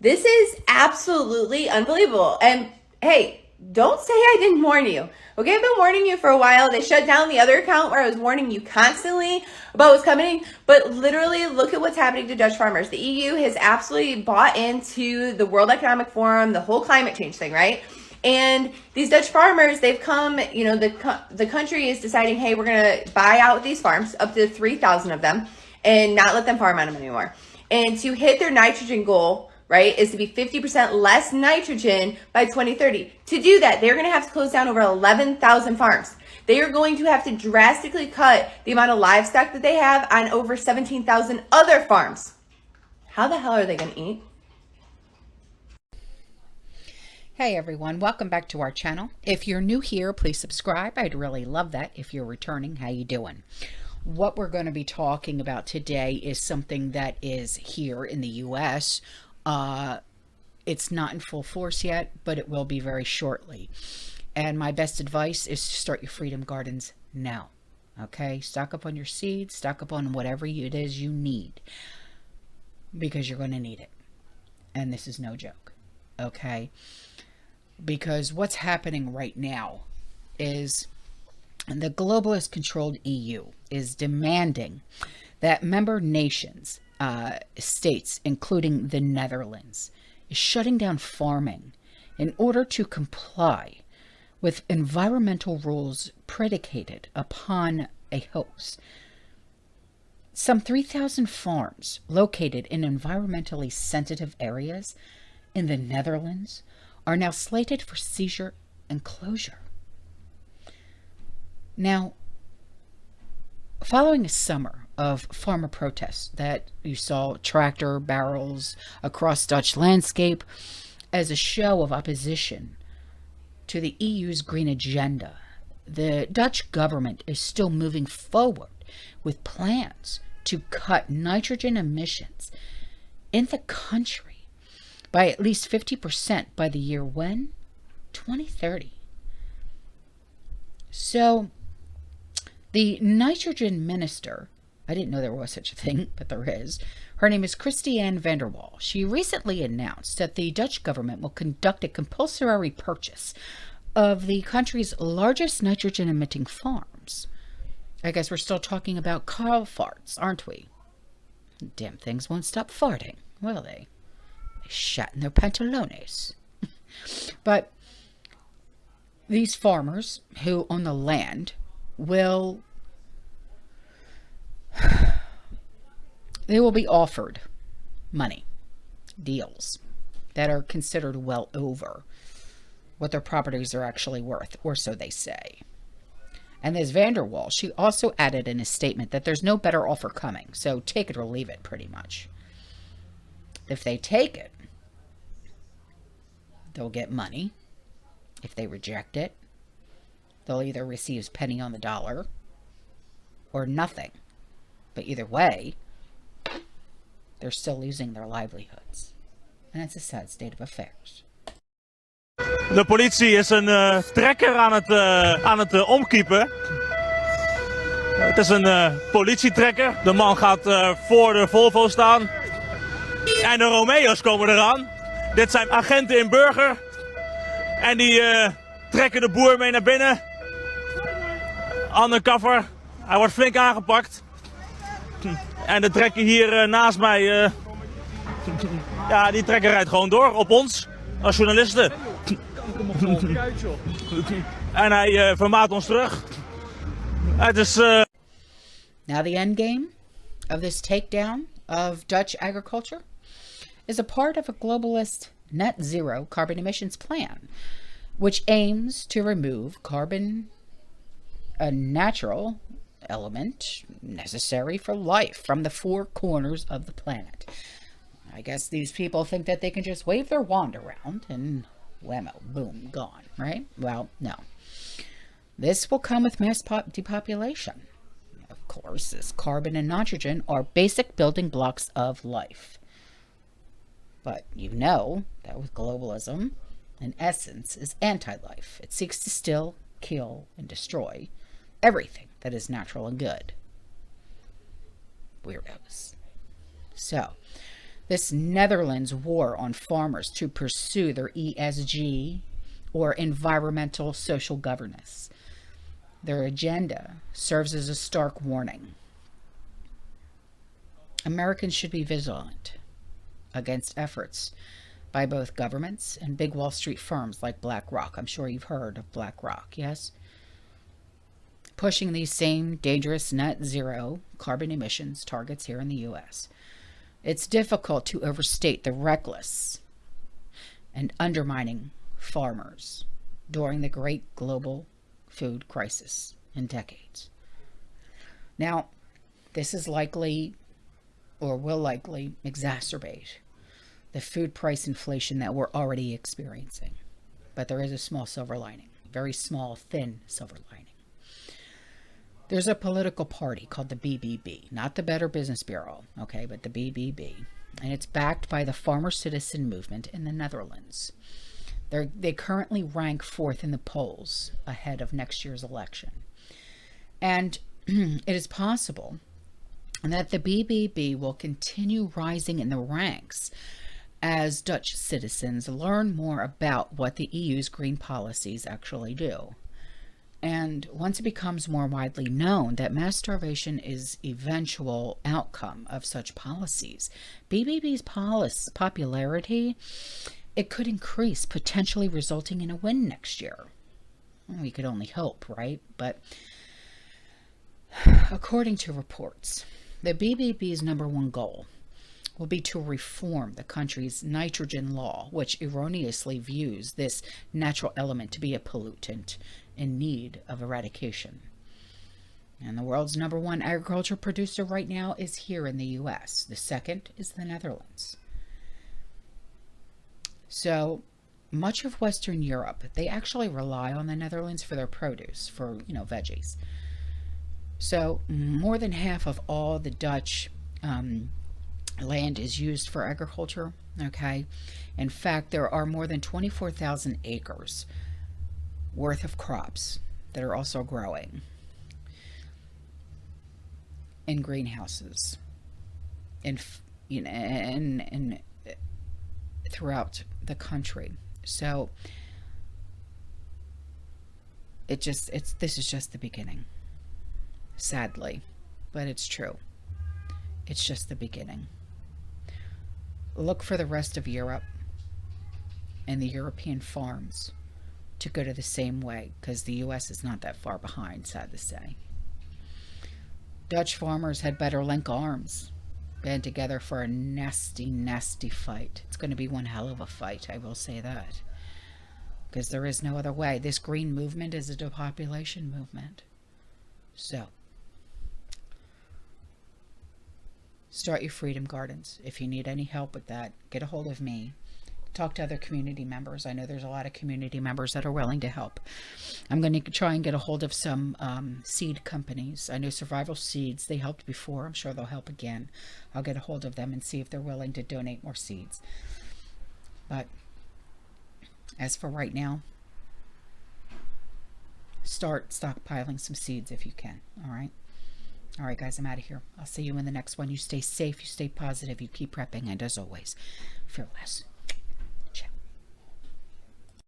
This is absolutely unbelievable. And hey, don't say I didn't warn you. Okay, I've been warning you for a while. They shut down the other account where I was warning you constantly about what's coming. But literally, look at what's happening to Dutch farmers. The EU has absolutely bought into the World Economic Forum, the whole climate change thing, right? And these Dutch farmers, they've come, the country is deciding, hey, we're going to buy out these farms, up to 3,000 of them, and not let them farm on them anymore. And to hit their nitrogen goal, right, is to be 50% less nitrogen by 2030. To do that, they're going to have to close down over 11,000 farms. They are going to have to drastically cut the amount of livestock that they have on over 17,000 other farms. How the hell are they going to eat? Hey everyone, welcome back to our channel. If you're new here, please subscribe. I'd really love that. If you're returning, how you doing? What we're going to be talking about today is something that is here in the US. It's not in full force yet, but it will be very shortly. And my best advice is to start your freedom gardens now. Okay? Stock up on your seeds, stock up on whatever it is you need, because you're going to need it. And this is no joke. Okay? Because what's happening right now is the globalist controlled EU is demanding that member nations, states, including the Netherlands, is shutting down farming in order to comply with environmental rules predicated upon a hoax. Some 3,000 farms located in environmentally sensitive areas in the Netherlands are now slated for seizure and closure. Now, following a summer of farmer protests that you saw tractor barrels across Dutch landscape as a show of opposition to the EU's green agenda, the Dutch government is still moving forward with plans to cut nitrogen emissions in the country by at least 50% by the year when? 2030. So, the nitrogen minister, I didn't know there was such a thing, but there is. Her name is Christiane van der Wal. She recently announced that the Dutch government will conduct a compulsory purchase of the country's largest nitrogen-emitting farms. I guess we're still talking about cow farts, aren't we? Damn things won't stop farting, will they? They shat in their pantalones. But these farmers who own the land will be offered money, deals that are considered well over what their properties are actually worth, or so they say. And this van der Wal, she also added in a statement that there's no better offer coming, so take it or leave it, pretty much. If they take it, they'll get money. If they reject it, they'll either receive penny on the dollar or nothing. But either way, they're still losing their livelihoods. And it's a sad state of affairs. De politie is een trekker aan het omkiepen. Het is een politietrekker. De man gaat voor de Volvo staan. En de Romeo's komen eraan. Dit zijn agenten in burger. En die trekken de boer mee naar binnen. Undercover. Hij wordt flink aangepakt. En de trekker hier naast mij, ja, die trekker rijdt gewoon door op ons als journalisten. En hij vermaat ons terug. Het is... Now the end game of this takedown of Dutch agriculture is a part of a globalist net zero carbon emissions plan, which aims to remove carbon, a natural element necessary for life, from the four corners of the planet. I guess these people think that they can just wave their wand around and whammo, boom, gone, right? Well, no. This will come with mass depopulation. Of course, as carbon and nitrogen are basic building blocks of life. But you know that with globalism, in essence, is anti-life. It seeks to still, kill, and destroy everything that is natural and good. Weirdos. So, This Netherlands war on farmers to pursue their ESG, or environmental social governance. Their agenda serves as a stark warning. Americans should be vigilant against efforts by both governments and big Wall Street firms like BlackRock. I'm sure you've heard of BlackRock, yes? Pushing these same dangerous net zero carbon emissions targets here in the U.S. It's difficult to overstate the reckless and undermining farmers during the great global food crisis in decades. Now, this is likely, or will likely, exacerbate the food price inflation that we're already experiencing. But there is a small silver lining, very small, thin silver lining. There's a political party called the BBB, not the Better Business Bureau, okay, but the BBB. And it's backed by the Farmer Citizen Movement in the Netherlands. They currently rank 4th in the polls ahead of next year's election. And it is possible that the BBB will continue rising in the ranks as Dutch citizens learn more about what the EU's green policies actually do. And once it becomes more widely known that mass starvation is eventual outcome of such policies, BBB's popularity, it could increase, potentially resulting in a win next year. We could only hope, right? But according to reports, the BBB's #1 goal will be to reform the country's nitrogen law, which erroneously views this natural element to be a pollutant in need of eradication. And the world's #1 agriculture producer right now is here in the US. The second is the Netherlands. So much of Western Europe, they actually rely on the Netherlands for their produce, for, veggies. So more than half of all the Dutch land is used for agriculture, okay? In fact, there are more than 24,000 acres worth of crops that are also growing in greenhouses and throughout the country. So this is just the beginning, sadly, but it's true. It's just the beginning. Look for the rest of Europe and the European farms to go to the same way, because the US is not that far behind, sad to say. Dutch farmers had better link arms, band together for a nasty, nasty fight. It's going to be one hell of a fight, I will say that, because there is no other way. This green movement is a depopulation movement. So start your freedom gardens. If you need any help with that, get a hold of me. Talk to other community members. I know there's a lot of community members that are willing to help. I'm going to try and get a hold of some seed companies. I know Survival Seeds, they helped before. I'm sure they'll help again. I'll get a hold of them and see if they're willing to donate more seeds. But as for right now, start stockpiling some seeds if you can. All right? All right, guys, I'm out of here. I'll see you in the next one. You stay safe, you stay positive, you keep prepping, and as always, fear less.